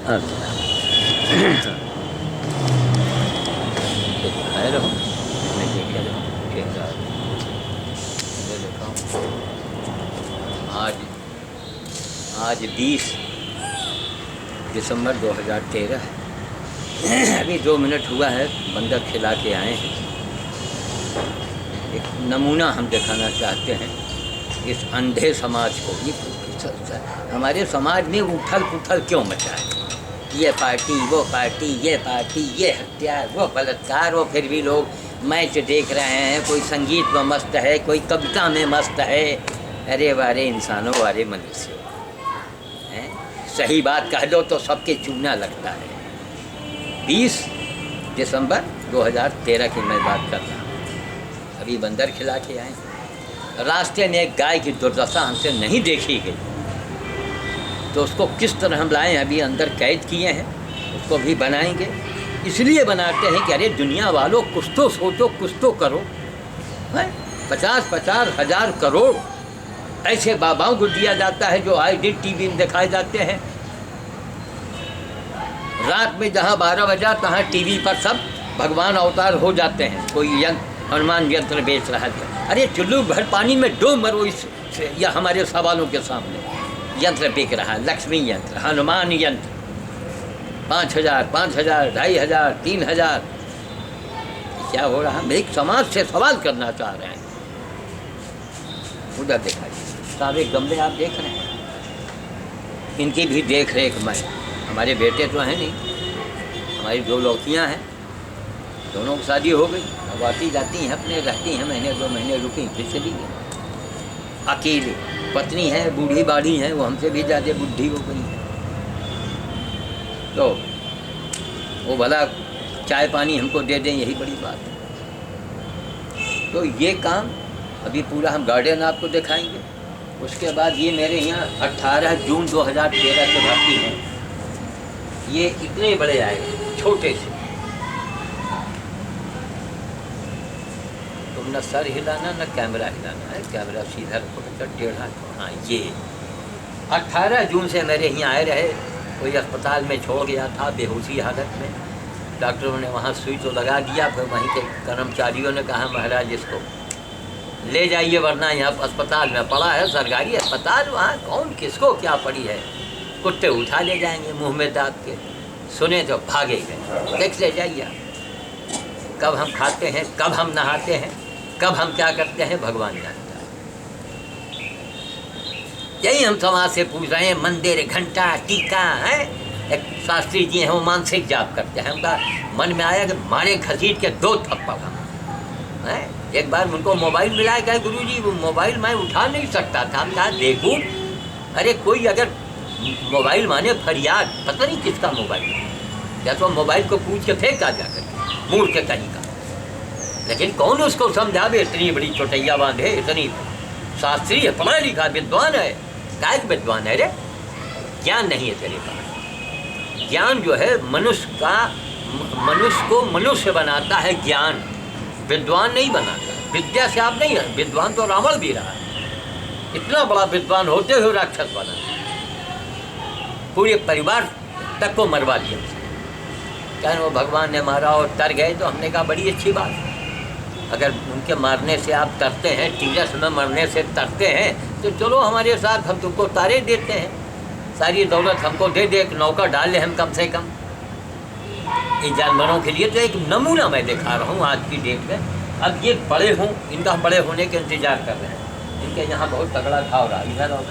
अच्छा खाए रहो, मैं देखे रहो ठीक है। मैं देखा हूँ आज आज 20 दिसंबर 2013 है। अभी 2 मिनट हुआ है, बंदर खिला के आए हैं। एक नमूना हम दिखाना चाहते हैं इस अंधे समाज को। ये हमारे समाज में उथल पुथल क्यों मचा है? ये पार्टी वो पार्टी, ये पार्टी ये हत्या वो बलात्कार, वो फिर भी लोग मैच देख रहे हैं। कोई संगीत में मस्त है, कोई कविता में मस्त है। अरे वारे इंसानों, वारे मनुष्य हैं। सही बात कह दो तो सबके चूना लगता है। 20 दिसंबर 2013 की मैं बात कर रहा हूँ। अभी बंदर खिला के आए। रास्ते में एक गाय की दुर्दशा हमसे नहीं देखी गई, तो उसको किस तरह हम लाएँ, अभी अंदर कैद किए हैं। उसको भी बनाएंगे। इसलिए बनाते हैं कि अरे दुनिया वालों कुछ तो सोचो, कुछ तो करो। 50-50 हज़ार करोड़ ऐसे बाबाओं को दिया जाता है जो आए दिन टीवी में दिखाए जाते हैं। रात में जहाँ 12 बजा तहाँ टीवी पर सब भगवान अवतार हो जाते हैं। कोई यंत्र, हनुमान यंत्र बेच रहा है। अरे चुल्लू भर पानी में डूब मरो इस या हमारे सवालों के सामने यंत्र बिक रहा है। लक्ष्मी यंत्र, हनुमान यंत्र, 5,000, 5,000, 2,500, 3,000। क्या हो रहा है? हम एक समाज से सवाल करना चाह रहे हैं। उधर दिखाइए सारे गमले आप देख रहे हैं, इनकी भी देख रेख मैं, हमारे बेटे तो हैं नहीं, हमारी 2 लड़कियां हैं, दोनों की शादी हो गई। अब आती जाती हैं, अपने रहती हैं, महीने 2 महीने रुकी फिर चली गई। अकेले पत्नी है, बूढ़ी बाढ़ी है, वो हमसे भी ज़्यादा बुढ़ी हो गई है। तो वो भला चाय पानी हमको दे दें, यही बड़ी बात है। तो ये काम अभी पूरा हम गार्डन आपको दिखाएंगे। उसके बाद ये मेरे यहाँ 18 जून 2013 से भर्ती हैं। ये इतने बड़े आए, छोटे से। तुम न सर हिलाना न कैमरा हिलाना है, कैमरा सीधा रखो, टेढ़ा। हाँ, ये 18 जून से मेरे यहाँ आए रहे। कोई अस्पताल में छोड़ गया था बेहोशी हालत में, डॉक्टरों ने वहाँ सुई तो लगा दिया। फिर वहीं के कर्मचारियों ने कहा महाराज इसको ले जाइए, वरना यहाँ अस्पताल में पड़ा है, सरकारी अस्पताल, वहाँ कौन किसको क्या पड़ी है, कुत्ते उठा ले जाएंगे मुंह में दाब के। सुने तो भागे गए। देख ले जाइए, कब हम खाते हैं, कब हम नहाते हैं, कब हम क्या करते हैं, भगवान जानता है। यही हम समाज से पूछ रहे हैं। मंदिर, घंटा, टीका है। एक शास्त्री जी हैं, वो मानसिक जाप करते हैं। उनका मन में आया कि मारे घसीट के 2 थप्पड़ हम है। एक बार उनको मोबाइल मिला, कहा गुरुजी वो मोबाइल मैं उठा नहीं सकता था। हम कहा देखूं, अरे कोई अगर मोबाइल माने फरियाद, पता नहीं किसका मोबाइल, या तो मोबाइल को पूछ के फेंका जाकर मूड के कहीं का। लेकिन कौन उसको समझावे? इतनी बड़ी चौटैया बांधे, इतनी शास्त्री है, पढ़ा लिखा विद्वान है। काय विद्वान है रे? ज्ञान नहीं है तेरे पास। ज्ञान जो है मनुष्य को मनुष्य बनाता है, ज्ञान विद्वान नहीं बनाता। विद्या से आप नहीं है, विद्वान तो रावण भी रहा है। इतना बड़ा विद्वान होते हुए राक्षस बना, पूरे परिवार तक को मरवा दिया। क्या वो भगवान ने मारा और तर गए, तो हमने कहा बड़ी अच्छी बात। अगर उनके मारने से आप तरते हैं, टीचर्स में मरने से तरते हैं, तो चलो हमारे साथ, हम तुमको तारे देते हैं, सारी दौलत हमको दे दे, एक नौका डाल ले हम कम से कम। इन जानवरों के लिए तो एक नमूना मैं दिखा रहा हूँ आज की डेट में। अब ये बड़े हों, इनका बड़े होने के इंतजार कर रहे हैं। इनके यहाँ बहुत तगड़ा घाव रहा, इधर आओ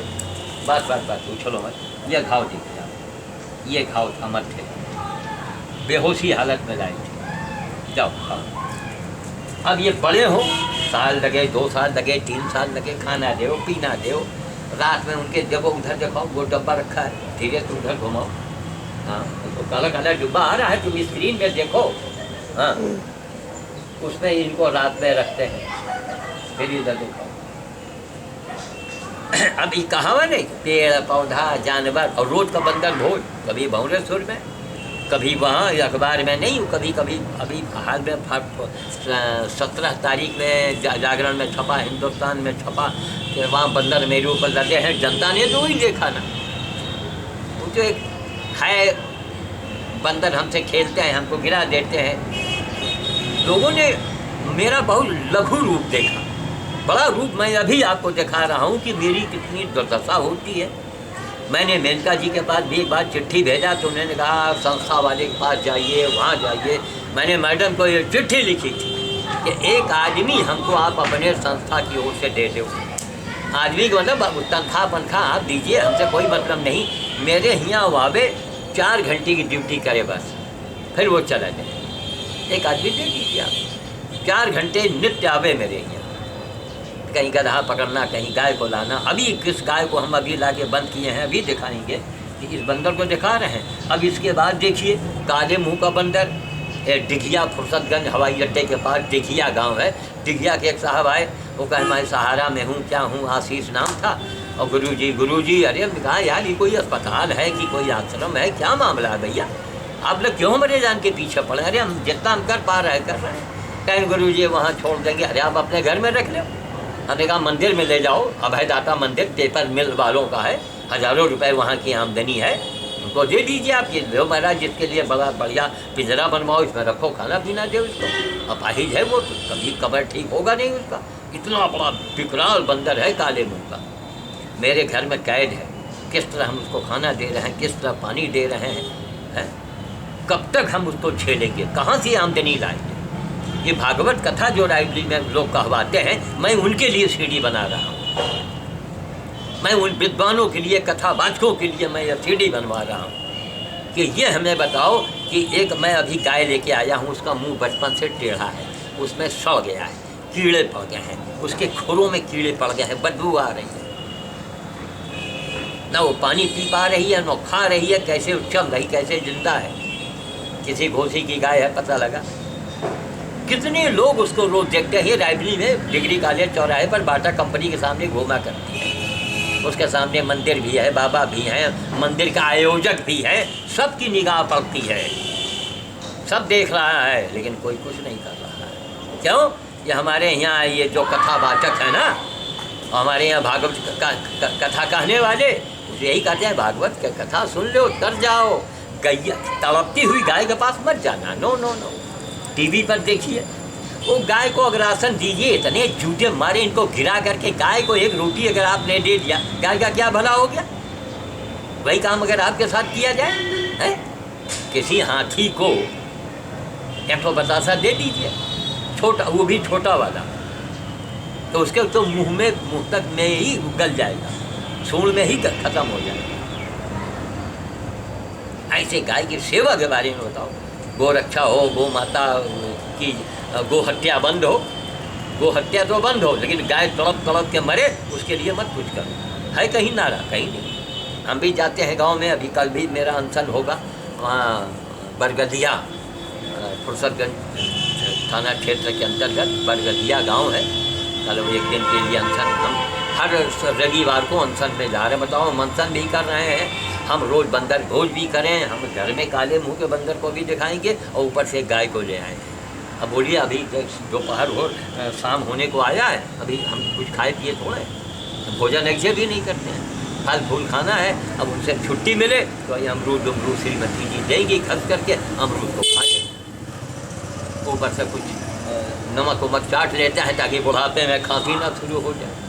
बस उछलो मत। ये घाव देखिए आप, ये घाव था मत्थे, बेहोशी हालत में लाए थे। जाओ खाओ। अब ये बड़े हों, साल लगे, 2 साल लगे, 3 साल लगे, खाना दो, पीना दो। रात में उनके देखो, उधर देखो वो डब्बा रखा है, धीरे से उधर घुमाओ। हाँ, तो काला काला डिब्बा आ रहा है, तुम स्क्रीन में देखो। हाँ, उसमें इनको रात में रखते हैं, फिर इधर देखो। अब ये कहावत नहीं, पेड़ पौधा जानवर और रोज का बंदर भोज, कभी भुवनेश्वर में, कभी वहाँ अखबार में नहीं, कभी कभी अभी हाल में 17 तारीख में जागरण में छपा, हिंदुस्तान में छपा कि वहाँ बंदर मेरे ऊपर लगे हैं। जनता ने तो वही देखा ना। वो जो एक है बंदर हमसे खेलते हैं, हमको गिरा देते हैं। लोगों ने मेरा बहुत लघु रूप देखा, बड़ा रूप मैं अभी आपको दिखा रहा हूँ कि मेरी कितनी दुर्दशा होती है। मैंने मेनका जी के पास भी एक बार चिट्ठी भेजा तो उन्होंने कहा संस्था वाले के पास जाइए, वहाँ जाइए। मैंने मैडम को ये चिट्ठी लिखी थी कि एक आदमी हमको आप अपने संस्था की ओर से दे दो। आदमी को मतलब तनख्वाह पंखा आप दीजिए, हमसे कोई मतलब नहीं। मेरे यहाँ वावे 4 घंटे की ड्यूटी करे बस, फिर वो चला जाए। एक आदमी दे दीजिए आप, 4 घंटे नित्य आवे मेरे यहाँ। कहीं गधा पकड़ना, कहीं गाय को लाना। अभी किस गाय को हम अभी लाके बंद किए हैं, अभी दिखाएंगे कि इस बंदर को दिखा रहे हैं। अब इसके बाद देखिए काले मुंह का बंदर, डिघिया फुर्सतगंज हवाई अड्डे के पास डिघिया गांव है। डिघिया के एक साहब आए, वो कहे मैं सहारा में हूँ, क्या हूँ, आशीष नाम था। और गुरुजी, अरे हमने कहा यार ये कोई अस्पताल है कि कोई आश्रम है, क्या मामला है भैया, आप लोग क्यों मरे जान के पीछे पड़े? अरे हम जितना हम कर पा रहे हैं कर रहे हैं। कहें गुरुजी वहाँ छोड़ देंगे। अरे आप अपने घर में रख लो। हमने कहा मंदिर में ले जाओ, अभयदाता मंदिर पेपर मिल वालों का है, हज़ारों रुपए वहाँ की आमदनी है, उनको दे दीजिए। आप ये लो महाराज, जिसके लिए बड़ा बढ़िया पिंजरा बनवाओ, इसमें रखो, खाना पीना दो इसको। अपाहिज है वो तो कभी कबर ठीक होगा नहीं उसका। इतना बड़ा विकराल बंदर है काले मुंह का, मेरे घर में कैद है। किस तरह हम उसको खाना दे रहे हैं, किस तरह पानी दे रहे हैं, कब तक हम उसको झेलेंगे, कहाँ से आमदनी लाएंगे? ये भागवत कथा जो लाइब्रेरी में लोग कहवाते हैं, मैं उनके लिए सीडी बना रहा हूँ। मैं उन विद्वानों के लिए, कथावाचकों के लिए मैं यह सीडी बनवा रहा हूँ कि ये हमें बताओ कि एक मैं अभी गाय लेके आया हूँ, उसका मुंह बचपन से टेढ़ा है, उसमें सड़ गया है, कीड़े पड़ गए हैं, उसके खुरों में कीड़े पड़ गए हैं, बदबू आ रही है, ना वो पानी पी पा रही है, ना खा रही है, कैसे चल रही, कैसे जिंदा है। किसी घोसी की गाय है, पता लगा। कितने लोग उसको रोज देखते हैं। लाइब्रेरी में डिग्री कॉलेज चौराहे पर बाटा कंपनी के सामने घूमा करती है, उसके सामने मंदिर भी है, बाबा भी हैं, मंदिर का आयोजक भी है, सबकी निगाह पड़ती है, सब देख रहा है, लेकिन कोई कुछ नहीं कर रहा है। क्यों? ये हमारे यहाँ ये जो कथावाचक है ना, हमारे यहाँ भागवत कथा कहने वाले यही कहते हैं, भागवत की कथा सुन लो, तर जाओ। गैया तड़पती हुई गाय के पास मत जाना, नो नो नो। टीवी पर देखिए, वो गाय को अगर राशन दीजिए, इतने जूते मारे इनको गिरा करके, गाय को एक रोटी अगर आपने दे दिया, गाय का क्या भला हो गया? वही काम अगर आपके साथ किया जाए, है? किसी हाथी को 100 बतासा दे दीजिए, छोटा, वो भी छोटा वाला, तो उसके तो मुंह तक में ही गल जाएगा, सूंड में ही खत्म हो जाएगा। ऐसे गाय की सेवा के बारे में बताओ। गो रक्षा हो, गो माता की गो हत्या बंद हो, गो हत्या तो बंद हो, लेकिन गाय तड़प के मरे उसके लिए मत कुछ करो। है कहीं नारा? कहीं नहीं। हम भी जाते हैं गांव में, अभी कल भी मेरा अनशन होगा वहाँ बरगदिया, फुर्सतगंज थाना क्षेत्र के अंतर्गत बरगदिया गांव है। कल वो एक दिन के लिए अनशन, हम हर रविवार को अनशन में जा रहे हैं। बताओ, हम अनशन भी कर रहे हैं, हम रोज़ बंदर भोज भी करें, हम घर में काले मुंह के बंदर को भी दिखाएंगे और ऊपर से गाय को ले आएंगे। अब बोलिए, अभी दोपहर हो, शाम होने को आया है, अभी हम कुछ खाए पिए थोड़े, भोजन ऐसे भी नहीं करते हैं, फल फूल खाना है। अब उनसे छुट्टी मिले तो ये अमरूद श्रीमती जी देंगी खर्च करके, अमरूद को खाए, ऊपर से कुछ नमक वमक चाट लेते हैं ताकि बुढ़ापे में खांसी ना शुरू हो जाए।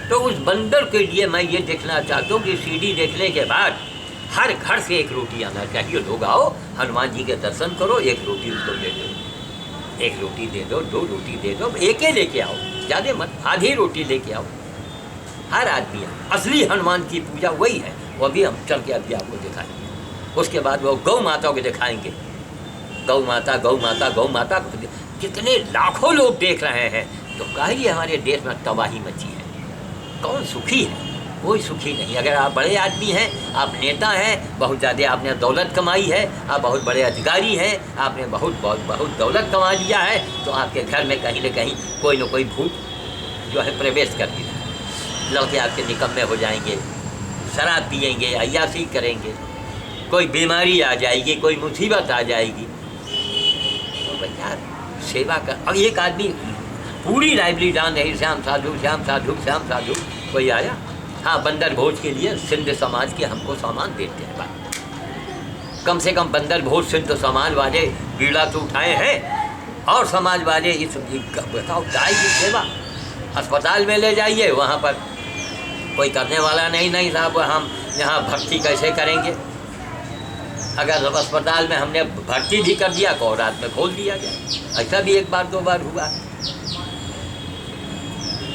तो उस बंदर के लिए मैं ये देखना चाहता हूँ कि सीडी देखने के बाद हर घर से एक रोटी आना चाहिए। लोग आओ, हनुमान जी के दर्शन करो, एक रोटी उसको दे दो, एक रोटी दे दो, 2 रोटी दे दो, एक ही लेके आओ, ज़्यादा मत, आधी रोटी लेके आओ। हर आदमी, असली हनुमान की पूजा वही है, वो भी हम चल के अभी आपको दिखाएंगे। उसके बाद वो गौ माता को दिखाएंगे, गौ माता गौ माता गौ माता, कितने लाखों लोग देख रहे हैं। तो कहिए हमारे देश में तबाही मची है, कौन सुखी है? कोई सुखी नहीं। अगर आप बड़े आदमी हैं, आप नेता हैं, बहुत ज़्यादा आपने दौलत कमाई है, आप बहुत बड़े अधिकारी हैं, आपने बहुत दौलत कमा लिया है, तो आपके घर में कहीं न कहीं कोई न कोई भूत जो है प्रवेश कर दिया है। लड़के आपके निकम्मे हो जाएंगे, शराब पिएंगे, अय्याशी करेंगे, कोई बीमारी आ जाएगी, कोई मुसीबत आ जाएगी। तो भैया सेवा कर। अब एक आदमी पूरी लाइब्रेरी जान रही, श्याम साधु श्याम साधु श्याम साधु, कोई आया, हाँ बंदर भोज के लिए सिंध समाज के हमको सामान देते हैं। कम से कम बंदर भोज सिंह तो समाज वाले पीड़ा तो उठाए हैं, और समाज वाले इस बताओ गाय की सेवा अस्पताल में ले जाइए, वहाँ पर कोई करने वाला नहीं साहब, हम यहाँ भर्ती कैसे करेंगे। अगर अस्पताल में हमने भर्ती भी कर दिया तो रात में खोल दिया गया। ऐसा भी एक बार दो बार हुआ।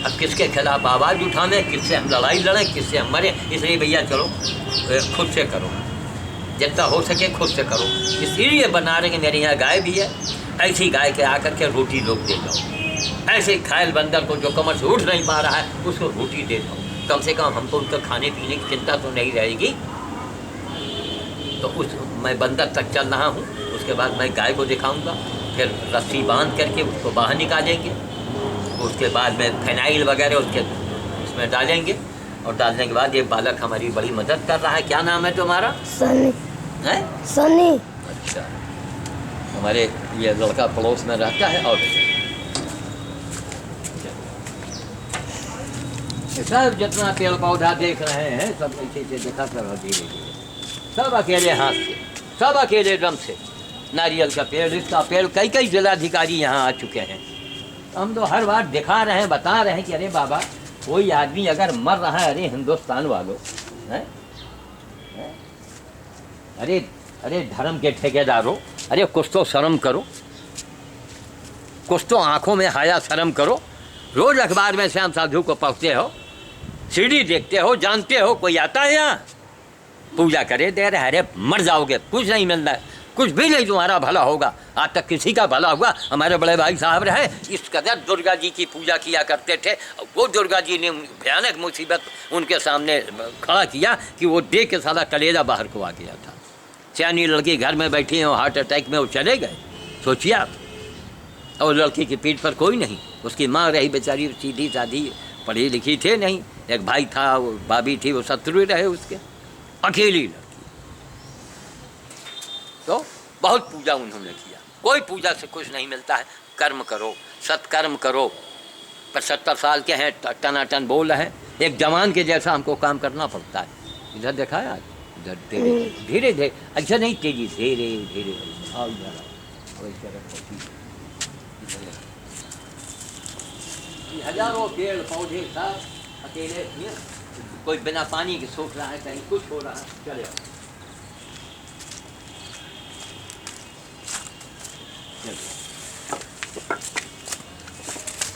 अब किसके खिलाफ आवाज़ उठाने, किससे हम लड़ाई लड़ें, किससे हम मरें। इसलिए भैया चलो खुद से करो, जितना हो सके खुद से करो। इसीलिए बना रहे कि मेरे यहाँ गाय भी है, ऐसी गाय के आकर के रोटी लोग दे दो। ऐसे घायल बंदर को जो कमर से उठ नहीं पा रहा है उसको रोटी दे दो, कम से कम हमको उनका खाने पीने की चिंता तो नहीं रहेगी। तो मैं बंदर तक चल रहा हूँ, उसके बाद मैं गाय को दिखाऊंगा, फिर रस्सी बांध करके उसको बाहर निकालेंगे, उसके बाद में फिनाइल वगैरह उसके उसमें डालेंगे, और डालने के बाद ये बालक हमारी बड़ी मदद कर रहा है। क्या नाम है तुम्हारा? सनी। है सनी। अच्छा, हमारे ये लड़का पड़ोस में रहता है। और सब जितना पेड़ पौधा देख रहे हैं सब ऐसे से देखा कर धीरे धीरे, सब अकेले हाथ से, सब अकेले दम से। नारियल का पेड़, इसका पेड़, कई जिलाधिकारी यहाँ आ चुके हैं। हम तो हर बार दिखा रहे हैं, बता रहे हैं कि अरे बाबा कोई आदमी अगर मर रहा है, अरे हिंदुस्तान वालों हैं, अरे धर्म के ठेकेदारों, अरे कुछ तो शर्म करो, कुछ तो आंखों में हाया शर्म करो। रोज अखबार में श्याम साधु को पढ़ते हो, सीढ़ी देखते हो, जानते हो कोई आता है यहाँ पूजा करे दे रहे, अरे मर जाओगे, कुछ नहीं मिलना है, कुछ भी नहीं तुम्हारा भला होगा। आज तक किसी का भला हुआ? हमारे बड़े भाई साहब रहे, इस कदर दुर्गा जी की पूजा किया करते थे, वो दुर्गा जी ने भयानक मुसीबत उनके सामने खड़ा किया कि वो देख के सारा कलेजा बाहर को आ गया था। सियानी लड़की घर में बैठी है, हार्ट अटैक में वो चले गए, सोचिए आप। और लड़की की पीठ पर कोई नहीं, उसकी माँ रही बेचारी, सीधी साधी, पढ़ी लिखी थे नहीं, एक भाई था, वो भाभी थी, वो शत्रु रहे उसके, अकेली लड़की। तो बहुत पूजा उन्होंने किया। कोई पूजा से कुछ नहीं मिलता है, कर्म करो, सत्कर्म करो। 75 साल के हैं, टनाटन बोल रहे हैं, एक जवान के जैसा हमको काम करना पड़ता है। इधर देखा है आज, इधर धीरे धीरे, अच्छा नहीं तेजी, धीरे धीरे आओ इधर, हजारों पेड़ पौधे सब अकेले, कोई बिना पानी के सूख रहा है, कहीं कुछ हो रहा है, चले आओ।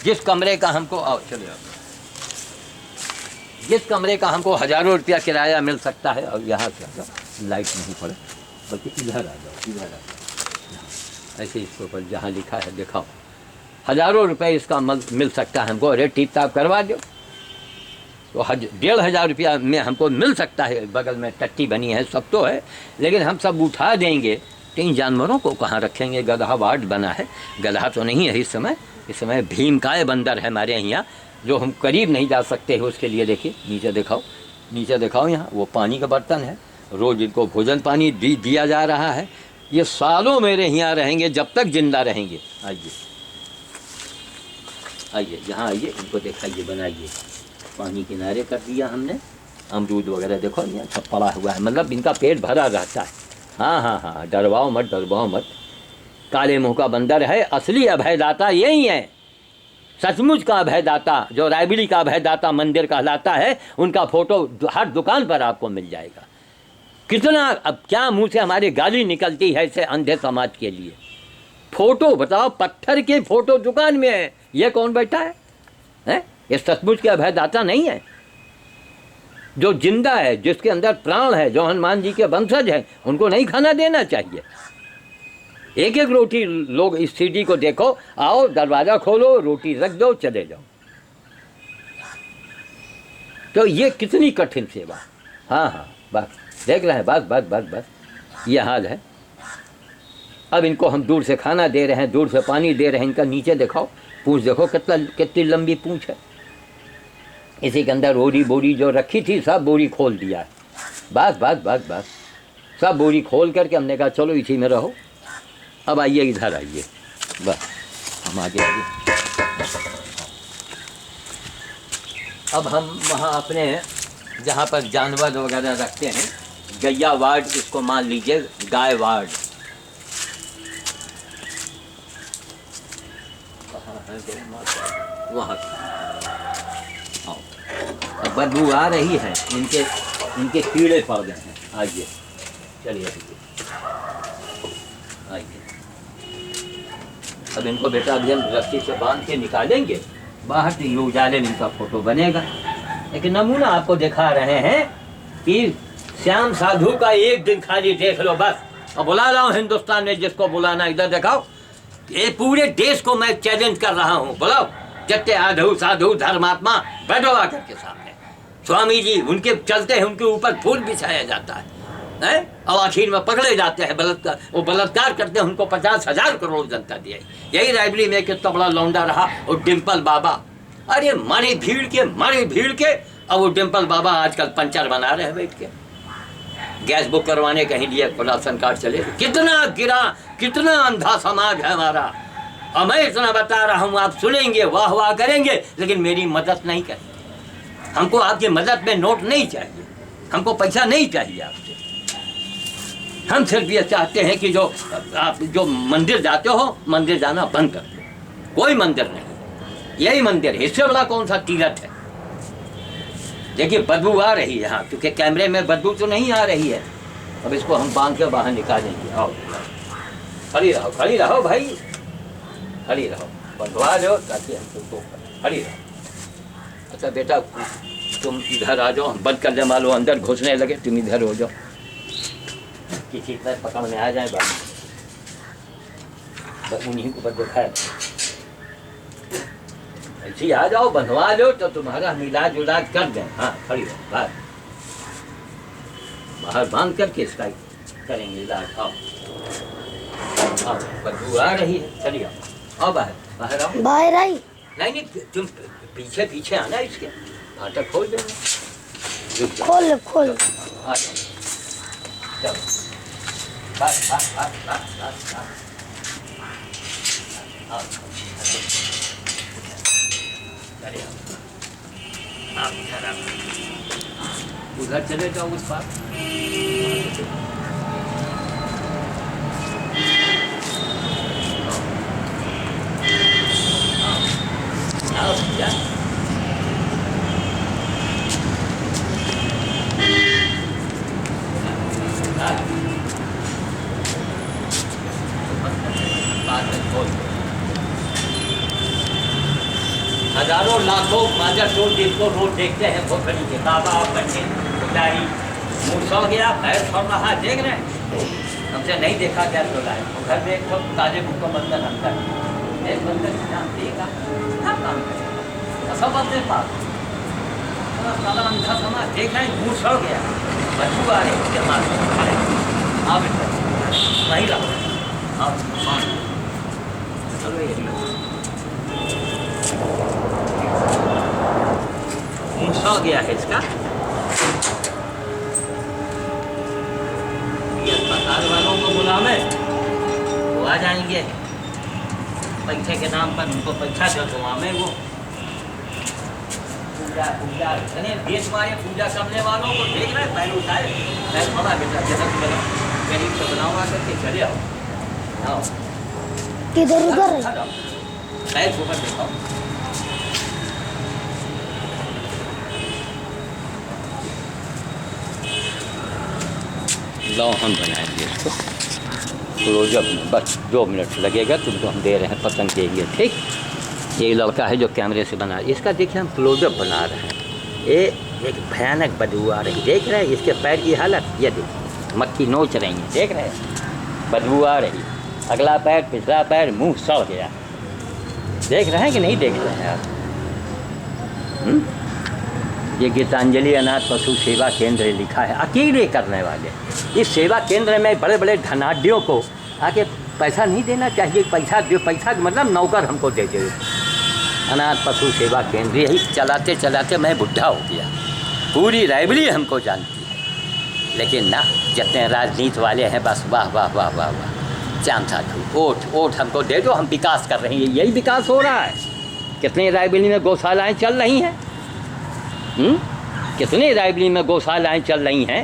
जिस कमरे का हमको चले आओ, जिस कमरे का हमको हजारों रुपया किराया मिल सकता है, और यहाँ से लाइट नहीं पड़े, बल्कि इधर आ जाओ, इधर आ जाओ, ऐसे इसके ऊपर जहाँ लिखा है दिखाओ, हजारों रुपए इसका मिल सकता है हमको। अरे टिप टाप करवा दो तो 1500 रुपया में हमको मिल सकता है। बगल में टट्टी बनी है, सब तो है, लेकिन हम सब उठा देंगे तो इन जानवरों को कहाँ रखेंगे। गधा वार्ड बना है, गधा तो नहीं है इस समय भीमकाय बंदर है हमारे यहाँ, जो हम करीब नहीं जा सकते हैं। उसके लिए देखिए नीचे दिखाओ, नीचे दिखाओ, यहाँ वो पानी का बर्तन है, रोज़ इनको भोजन पानी दिया जा रहा है। ये सालों मेरे यहाँ रहेंगे जब तक जिंदा रहेंगे। आइए आइए, यहाँ आइए, इनको दिखाइए, बनाइए। पानी किनारे कर दिया हमने, अमरूद वगैरह देखो यहाँ सब पड़ा हुआ है, मतलब इनका पेट भरा रहता है। हाँ हाँ हाँ, डरवाओ मत, डरवाओ मत। काले मुँह का बंदर है, असली अभयदाता यही है, सचमुच का अभयदाता, जो रायबली का अभयदाता मंदिर कहलाता है। उनका फोटो हर दुकान पर आपको मिल जाएगा। कितना, अब क्या मुंह से हमारी गाली निकलती है इसे अंधे समाज के लिए। फोटो बताओ, पत्थर के फोटो दुकान में है, ये कौन बैठा है, हैं? ये सचमुच के अभयदाता नहीं है। जो जिंदा है, जिसके अंदर प्राण है, जो हनुमान जी के वंशज है, उनको नहीं खाना देना चाहिए। एक एक रोटी लोग, इस सीढ़ी को देखो, आओ दरवाज़ा खोलो, रोटी रख दो, चले जाओ। तो ये कितनी कठिन सेवा। हाँ हाँ, बस देख रहे हैं, बस बस बस बस ये हाल है। अब इनको हम दूर से खाना दे रहे हैं, दूर से पानी दे रहे हैं। इनका नीचे दिखाओ, पूंछ देखो कितनी लंबी पूंछ है। इसी के अंदर बोरी बोरी जो रखी थी, सब बोरी खोल दिया है। बस बस बस बस, सब बोरी खोल करके हमने कहा चलो इसी में रहो। अब आइए, इधर आइए, बस हम आगे आइए। अब हम वहाँ अपने जहाँ पर जानवर वगैरह रखते हैं, गैया वार्ड, इसको मान लीजिए गाय वार्ड। वहाँ बदबू आ रही है, इनके कीड़े पड़ गए हैं। आइए, चलिए आइए। अब इनको बेटा अभी हम रस्सी से बांध के निकालेंगे बाहर, तो ये उजाले में इनका फोटो बनेगा। एक नमूना आपको दिखा रहे हैं कि श्याम साधु का एक दिन खाली देख लो बस। अब बुला रहा हूँ हिंदुस्तान में जिसको बुलाना, इधर दिखाओ। ये पूरे देश को मैं चैलेंज कर रहा हूँ, बुलाओ जत्ते आधु साधु धर्मात्मा, बैठो आकर के सामने। स्वामी जी उनके चलते हैं, उनके ऊपर फूल बिछाया जाता है, और आखिर में पकड़े जाते हैं, बलात्कार, वो बलात्कार करते हैं, उनको 50,000 करोड़ जनता दिए। यही रायबरेली में कितना बड़ा लौंडा रहा और डिम्पल बाबा। अरे मारी भीड़ के, और वो डिम्पल बाबा आजकल पंचर बना रहे हैं बैठ के। गैस बुक करवाने कहीं लिए राशन कार्ड चले। कितना गिरा, कितना अंधा समाज है हमारा। और मैं इतना बता रहा हूँ, आप सुनेंगे, वाह वाह करेंगे, लेकिन मेरी मदद नहीं करेंगे। हमको आपकी मदद में नोट नहीं चाहिए, हमको पैसा नहीं चाहिए आपसे। हम सिर्फ ये चाहते हैं कि आप जो मंदिर जाते हो, मंदिर जाना बंद कर दो। कोई मंदिर नहीं, यही मंदिर है, इससे बड़ा कौन सा तीर्थ है। देखिए बदबू आ रही है यहाँ, क्योंकि कैमरे में बदबू तो नहीं आ रही है। अब इसको हम बांध के बाहर निकालेंगे। आओ, खड़ी रहो भाई, खड़ी रहो, बंधवा लो ताकि हम तुमको खड़ी रहो। अच्छा बेटा तुम इधर आ जाओ, हम बंद कर दे, मालो अंदर घुसने लगे, तुम इधर हो जाओ, किसी तरह पकड़ में आ जाए बात, बस उन्हीं को बस दिखाए। ऐसे आ जाओ, बंधवा लो तो तुम्हारा मिला जुला कर दें। हाँ खड़ी हो, बाहर बांध करके इसका करेंगे इलाज। आओ आओ, बदबू आ रही है, चलिए आओ बाहर आओ। बाहर आई नहीं, तुम पीछे आना, इसके फाटक खोल देना। खोल आ जाओ, चलो बस। उधर चले जाओ उस पार। हजारों लाखों माजा चोर जिनको रोज देखते हैं वो खड़ी के बाबा पंडित पुजारी मुँह सो गया, पैर छोड़ रहा, देख रहे हैं। हमसे नहीं देखा क्या तो रहा है। घर में एक तो ताजे मुँह का बंधन अंदर, एक बंधन ध्यान देगा, क्या काम करेगा, सब अपने पास सारा अंधा समाज देख रहे हैं, मुँह सो गया, बदबू आ रही उसके मार। आओ बेटा नहीं रहो, आओ चलो ये मुँह हो गया है इसका। ये अस्पताल वालों को बुलावे, वो आ जाएंगे पैसे के नाम पर, उनको पैसा चलवावे। वो पूजा देश मारे पूजा करने वालों को देख रहे, पहले उठाए पहले बड़ा बेटा जैसा गरीब से बनावा करके चले आओ। किधर उधर पैर ऊपर देखो। लो हम बनाएंगे इसको क्लोजअप में, बस 2 मिनट लगेगा, तुमको हम दे रहे हैं पसंद के लिए, ठीक। ये लड़का है जो कैमरे से बना, इसका देखिए हम क्लोजअप बना रहे हैं। ये एक भयानक बदबू आ रही, देख रहे हैं इसके पैर की हालत, ये देखिए मक्खी नोच रही है, देख रहे हैं बदबू आ रही। अगला पैर, पिछला पैर, मुँह सड़ गया, देख रहे हैं कि नहीं देख रहे हैं आप। ये गीतांजलि अनाथ पशु सेवा केंद्र लिखा है, अकेले करने वाले। इस सेवा केंद्र में बड़े बड़े धनाढ़ियों को आके पैसा नहीं देना चाहिए, पैसा दो, पैसा मतलब नौकर हमको दे दे। अनाथ पशु सेवा केंद्र यही चलाते चलाते मैं बुढ़ा हो गया, पूरी रायबरेली हमको जानती है। लेकिन ना, जितने राजनीति वाले हैं बस वाह वाह वाह वाह वाह, श्याम साधु वोट हमको दे दो, हम विकास कर रहे हैं। यही विकास हो रहा है। कितने रायबरेली में गौशालाएँ चल रही हैं, कितने रायबरेली में गौशालाएँ चल रही हैं,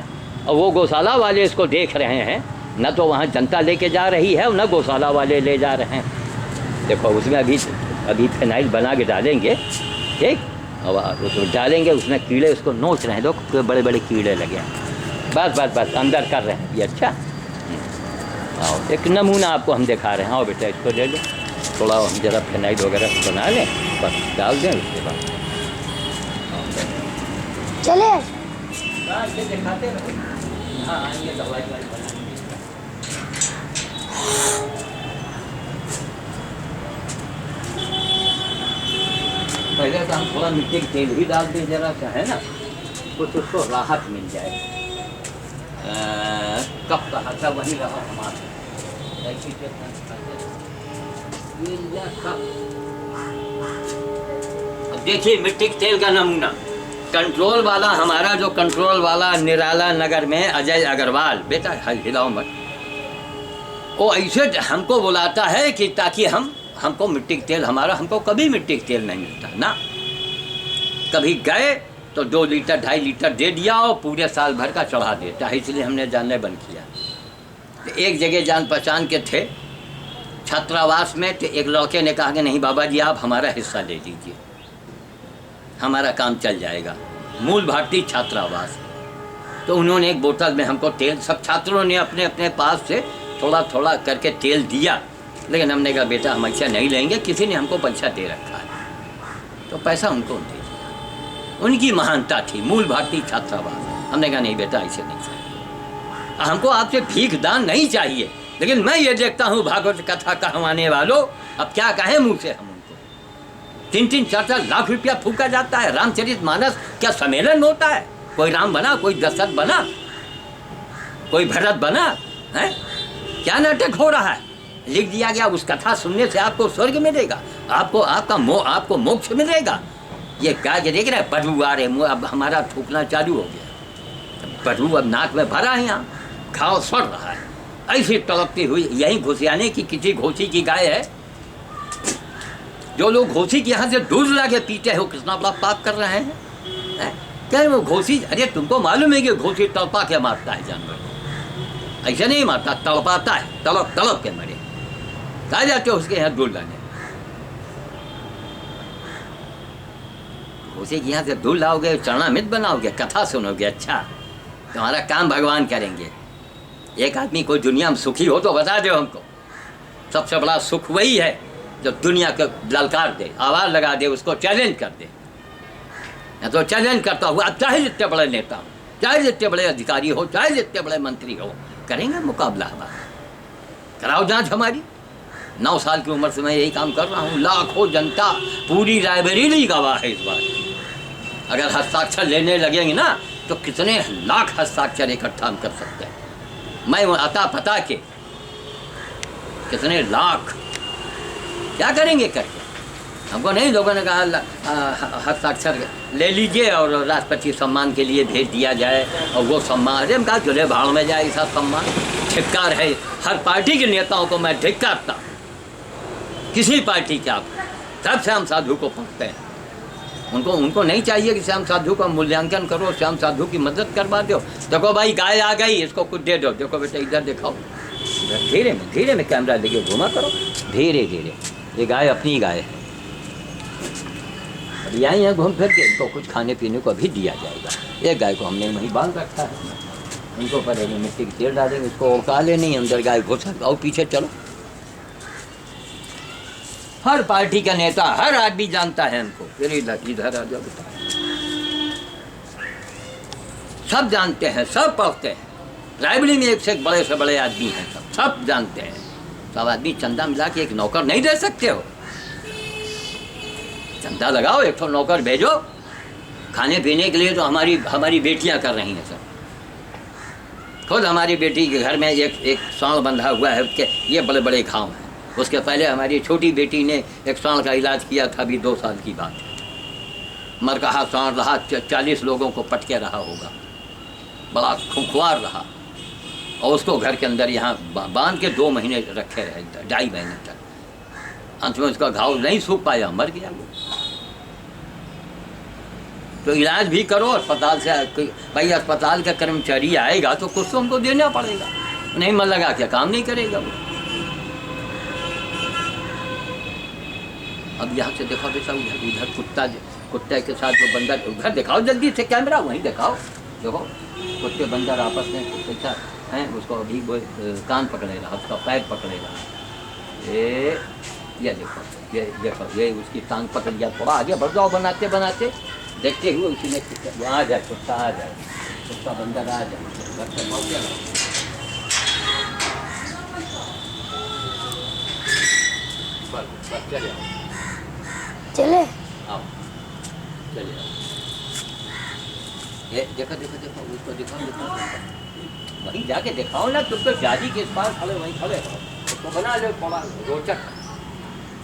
और वो गौशाला वाले इसको देख रहे हैं, न तो वहाँ जनता लेके जा रही है और न गौशाला वाले ले जा रहे हैं। देखो उसमें अभी फिनाइल बना के डालेंगे, ठीक, और उसमें डालेंगे, उसमें कीड़े उसको नोच रहे हैं, देखो बड़े बड़े कीड़े लगे हैं। बस अंदर कर रहे हैं ये। अच्छा, आओ एक नमूना आपको हम दिखा रहे हैं। आओ बेटा इसको ले लो, थोड़ा हम जरा फिनाइल वगैरह बना लें, बस डाल दें, उसके बाद चले। दिखाते रहो। हाँ आएंगे दवाई बनाएंगे। पहले तो हम थोड़ा मिट्टी के तेल ही डाल दें जरा सा, है ना, कुछ उसको राहत मिल जाए। कब कहा था वही रहा हमारा। अब देखिए मिट्टी के तेल का नमूना। कंट्रोल वाला हमारा जो कंट्रोल वाला निराला नगर में अजय अग्रवाल, बेटा हिलाओ मत, वो ऐसे हमको बुलाता है कि ताकि हमको मिट्टी का तेल, हमको कभी मिट्टी का तेल नहीं मिलता ना। कभी गए तो 2 लीटर 2.5 लीटर दे दिया और पूरे साल भर का चढ़ा देता है, इसलिए हमने जानने बंद किया। तो एक जगह जान पहचान के थे छात्रावास में, तो एक लड़के ने कहा कि नहीं बाबा जी आप हमारा हिस्सा ले लीजिए, हमारा काम चल जाएगा। मूल भारतीय छात्रावास। तो उन्होंने एक बोतल में हमको तेल, सब छात्रों ने अपने अपने पास से थोड़ा थोड़ा करके तेल दिया, लेकिन हमने कहा बेटा हम पैसा नहीं लेंगे, किसी ने हमको पैसा दे रखा है तो पैसा उनको दे दिया। उनकी महानता थी, मूल भारतीय छात्रावास। हमने कहा नहीं बेटा ऐसे नहीं चाहिए, हमको आपसे भीख दान नहीं चाहिए, लेकिन मैं ये देखता हूँ भागवत कथा कहवाने वालों, अब क्या कहें मुँह से हम उनको। 3-3, 4-4 लाख रुपया फूका जाता है। रामचरितमानस क्या सम्मेलन होता है? कोई राम बना, कोई दशरथ बना, कोई भरत बना है? क्या नाटक हो रहा है? लिख दिया गया उस कथा सुनने से आपको स्वर्ग मिलेगा, आपको मोक्ष मिलेगा। ये क्या देख रहे हैं, बदबू आ रहे, अब हमारा थूकना चालू हो गया, बदबू अब नाक में भरा है, यहाँ घाव सड़ रहा है, ऐसी तड़पती हुई। यही घुसियाने की किसी घोसी की गाय है, जो लोग घोसी के यहाँ से दूध ला के पीते हो, कितना बड़ा पाप कर रहे हैं, क्या वो घोसी? अरे तुमको मालूम है कि घोसी तड़पा के मारता है जानवर, ऐसे नहीं मारता, तड़पाता है, तड़प तड़प के मरे। आ जाते हो उसके यहाँ दूध लाने, घोसी के यहाँ से दूध लाओगे, चरणामृत बनाओगे, कथा सुनोगे, अच्छा तुम्हारा काम भगवान करेंगे। एक आदमी कोई दुनिया में सुखी हो तो बता दो हमको। सबसे बड़ा सुख वही है जो दुनिया को ललकार दे, आवाज़ लगा दे, उसको चैलेंज कर दे। या तो चैलेंज करता हुआ, चाहे जितने बड़े नेता हो, चाहे जितने बड़े अधिकारी हो, चाहे जितने बड़े मंत्री हो, करेंगे मुकाबला हमारा। कराओ जांच हमारी। 9 साल की उम्र से मैं यही काम कर रहा हूँ, लाखों जनता, पूरी लाइब्रेरी गवाह है इस बात की। अगर हस्ताक्षर लेने लगेंगे ना तो कितने लाख हस्ताक्षर इकट्ठा हम कर सकते हैं। मैं अता पता के कितने लाख क्या करेंगे करके। हमको नहीं, लोगों ने कहा हस्ताक्षर ले लीजिए और राष्ट्रपति सम्मान के लिए भेज दिया जाए, और वो सम्मान, अरे हम कहा चले भाड़ में जाए ऐसा सम्मान। धिक्कार है हर पार्टी के नेताओं को, मैं धिक्कारता किसी पार्टी के। आप सब श्याम साधु को पढ़ते हैं, उनको नहीं चाहिए कि श्याम साधु का मूल्यांकन करो, श्याम साधु की मदद करवा दो। देखो भाई गाय आ गई, इसको कुछ दे दो, देखो बेटा इधर दिखाओ, धीरे में कैमरा लेके घुमा करो, धीरे धीरे। ये गाय अपनी गाय है, अभी आई हैं घूम फिर के, इनको कुछ खाने पीने को भी दिया जाएगा। एक गाय को हमने वहीं बांध रखा है, उनको पर मिट्टी की तेल डालेंगे, उसको उड़का ले नहीं, अंदर गाय घुस आओ पीछे चलो। हर पार्टी का नेता, हर आदमी जानता है हमको। फिर इधर आ जाओ, सब जानते हैं, सब पढ़ते हैं। लाइब्रेरी में एक से एक बड़े से बड़े आदमी हैं, सब जानते हैं। सब आदमी चंदा मिला के एक नौकर नहीं दे सकते हो? चंदा लगाओ, एक तो नौकर भेजो खाने पीने के लिए। तो हमारी बेटियां कर रही हैं सब। खुद हमारी बेटी के घर में एक सांड बंधा हुआ है, उसके ये बड़े बड़े घाव हैं। उसके पहले हमारी छोटी बेटी ने एक सांड का इलाज किया था, अभी 2 साल की बात है। मरकहा सांड रहा, 40 लोगों को पटके रहा होगा, बड़ा खुंखवार रहा, और उसको घर के अंदर यहाँ बांध के 2 महीने रखे रहे, 2.5 महीने तक। अंत में उसका घाव नहीं सूख पाया, मर गया वो। तो इलाज भी करो अस्पताल से। भाई अस्पताल का कर्मचारी आएगा तो कुछ तो हमको देना पड़ेगा, नहीं मन लगा के काम नहीं करेगा वो। अब यहाँ से देखो बेटा, उधर उधर कुत्ते के साथ जो बंदर, उधर दिखाओ जल्दी से कैमरा, वहीं दिखाओ। देखो कुत्ते बंदर आपस में कुत्ते का हैं, उसको अभी वो कान पकड़ेगा, उसका पैर पकड़ेगा। ये देखो, ये देखो, ये उसकी टांग पकड़ गया। थोड़ा आगे बढ़ जाओ, बनाते बनाते देखते हुए उसी ने वो आ जाए, कुत्ता आ जाए, कुत्ता बंदर आ जाए। घर से पहुँच गया, बस चले आओ, चले आओ चले आओ। ये देखो देखो देखो, उसको दिखाओ दिखाओ, वहीं जाके दिखाओ ना। तुम तो जाली के पास खड़े, वहीं खड़े रहो, उसको बना लो थोड़ा रोचक,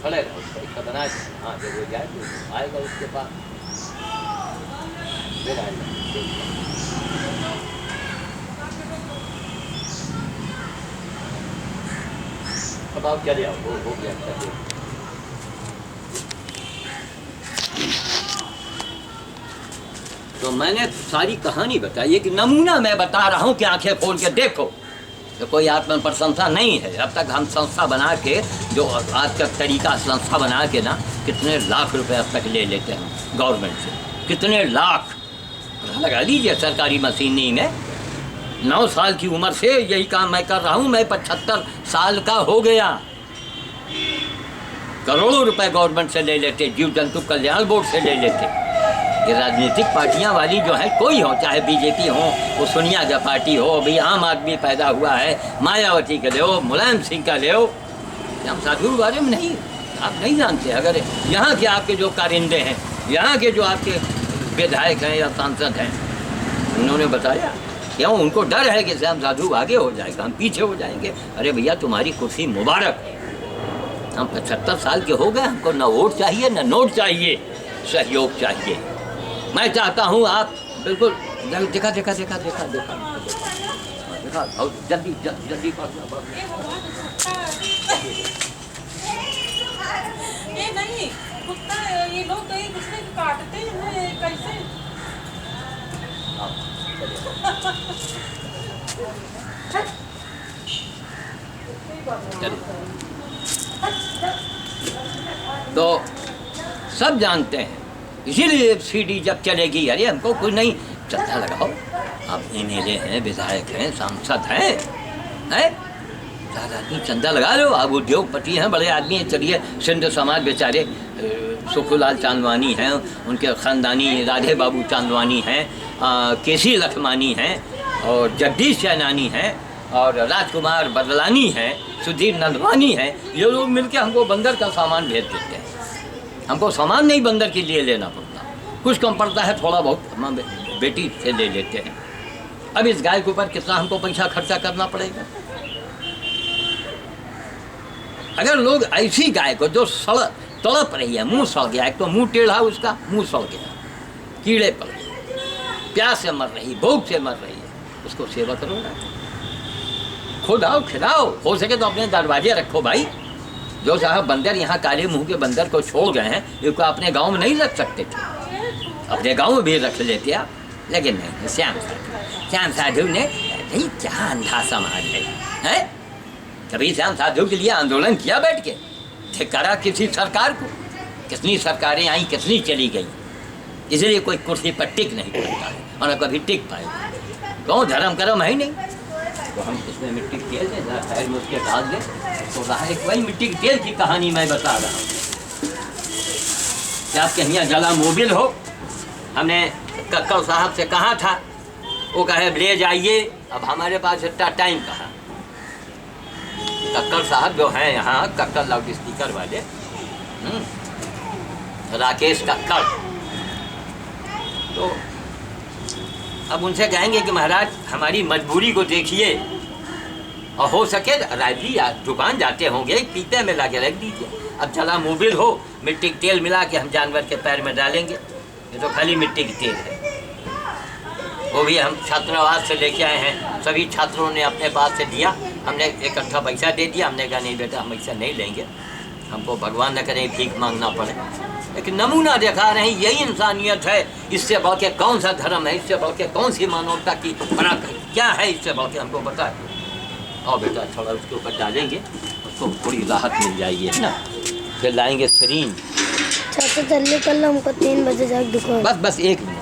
खड़े रहो, उसका बना दो। हाँ जब वो जाए तो आएगा उसके पास, फिर आएगा। अब आप चले आओ, वो हो गया चलिए। तो मैंने सारी कहानी बताई है कि नमूना मैं बता रहा हूँ कि आंखें खोल के देखो। तो कोई आत्म प्रशंसा नहीं है। अब तक हम संस्था बना के, जो आज का तरीका संस्था बना के ना, कितने लाख रुपए अब तक ले लेते हैं गवर्नमेंट से, कितने लाख लगा लीजिए सरकारी मशीनी में। 9 साल की उम्र से यही काम मैं कर रहा हूँ, मैं 75 साल का हो गया। करोड़ों रुपए गवर्नमेंट से ले लेते, जीव जंतु कल्याण बोर्ड से ले लेते। ये राजनीतिक पार्टियां वाली जो है, कोई हो, चाहे बीजेपी हो, वो सोनिया का पार्टी हो, अभी आम आदमी पैदा हुआ है, मायावती का ले हो, मुलायम सिंह का ले हो, हम साधु के बारे में नहीं, आप नहीं जानते। अगर यहाँ के आपके जो कारिंदे हैं, यहाँ के जो आपके विधायक हैं या सांसद हैं, उन्होंने बताया क्यों, उनको डर है कि श्याम साधु आगे हो जाएगा, हम पीछे हो जाएंगे। अरे भैया तुम्हारी कुर्सी मुबारक, हम 75 साल के हो गए, हमको न वोट चाहिए न नोट चाहिए, सहयोग चाहिए। मैं चाहता हूँ आप बिल्कुल देखा देखा देखा देखा देखा देखा जल्दी जल्दी ये नहीं कुत्ता, ये लोग तो एक दूसरे को काटते हैं कैसे? तो सब जानते हैं, इसीलिए सीडी जब चलेगी, अरे हमको कोई नहीं, चंदा लगाओ। आप एमएलए हैं, विधायक हैं, सांसद हैं, आदमी चंदा लगा लो। आप उद्योगपति हैं, बड़े आदमी हैं, चलिए सिंध समाज बेचारे सुखूलाल चांदवानी हैं, उनके ख़ानदानी राधे बाबू चांदवानी हैं, केसी लखमानी हैं, और जगदीश सैनानी हैं, और राजकुमार बदलानी हैं, सुधीर नंदवानी हैं। ये लोग मिलकर हमको बंदर का सामान भेज देते हैं। हमको सामान नहीं बंदर के लिए लेना पड़ता, कुछ कम पड़ता है, थोड़ा बहुत हम बेटी से ले लेते हैं। अब इस गाय के ऊपर कितना हमको पैसा खर्चा करना पड़ेगा? अगर लोग ऐसी गाय को जो तड़प रही है, मुंह सड़ गया, एक तो मुंह टेढ़ा, उसका मुंह सड़ गया, कीड़े पड़ गए, प्यास से मर रही, भूख से मर रही है, उसको सेवा करो ना, खुद आओ खिलाओ, हो सके तो अपने दरवाजे रखो भाई। जो साहब बंदर यहाँ काले मुंह के बंदर को छोड़ गए हैं, इनको अपने गांव में नहीं रख सकते थे, अपने गांव में भी रख लेते आप, लेकिन नहीं। श्याम साधु ने, भाई क्या अंधा समाज है? कभी श्याम साधु के लिए आंदोलन किया बैठ के? धिक्कारा किसी सरकार को, कितनी सरकारें आई, कितनी चली गई, इसलिए कोई कुर्सी पर टिक नहीं पाता है और न कभी टिक पाएगा। क्यों? धर्म कर्म है नहीं। तो हम इसमें मिट्टी के तेल दें, पैर में उसके डाल दें, तो रहा एक वही मिट्टी के तेल की कहानी मैं बता रहा हूँ। क्या आपके यहाँ जला मोबिल हो? हमने कक्कड़ साहब से कहा था, वो कहे ले जाइए, अब हमारे पास इतना टाइम कहा। कक्कड़ साहब जो हैं यहाँ, कक्कड़ लाउड स्पीकर वाले, राकेश कक्कड़, तो अब उनसे कहेंगे कि महाराज हमारी मजबूरी को देखिए, और हो सके रायली या दुकान जाते होंगे, एक पीते में ला के रख दीजिए। अब जला मोबिल हो, मिट्टी के तेल मिला के हम जानवर के पैर में डालेंगे, ये तो खाली मिट्टी की तेल है। वो भी हम छात्रावास से लेके आए हैं, सभी छात्रों ने अपने पास से दिया, हमने इकट्ठा पैसा दे दिया। हमने कहा नहीं बेटा, हम ऐसा नहीं लेंगे, हमको भगवान न करे भीख मांगना पड़े। एक नमूना दिखा रहे हैं, यही इंसानियत है। इससे बढ़ के कौन सा धर्म है, इससे बढ़ के कौन सी मानवता की पराक्रम क्या है, इससे बढ़ के हमको बता। और बेटा थोड़ा उसके ऊपर डालेंगे, उसको थोड़ी राहत मिल जाएगी, है ना। फिर लाएंगे सरीन। चाचा जल्दी कर लो, हमको 3 बजे जाके दुकान। बस 1 मिनट।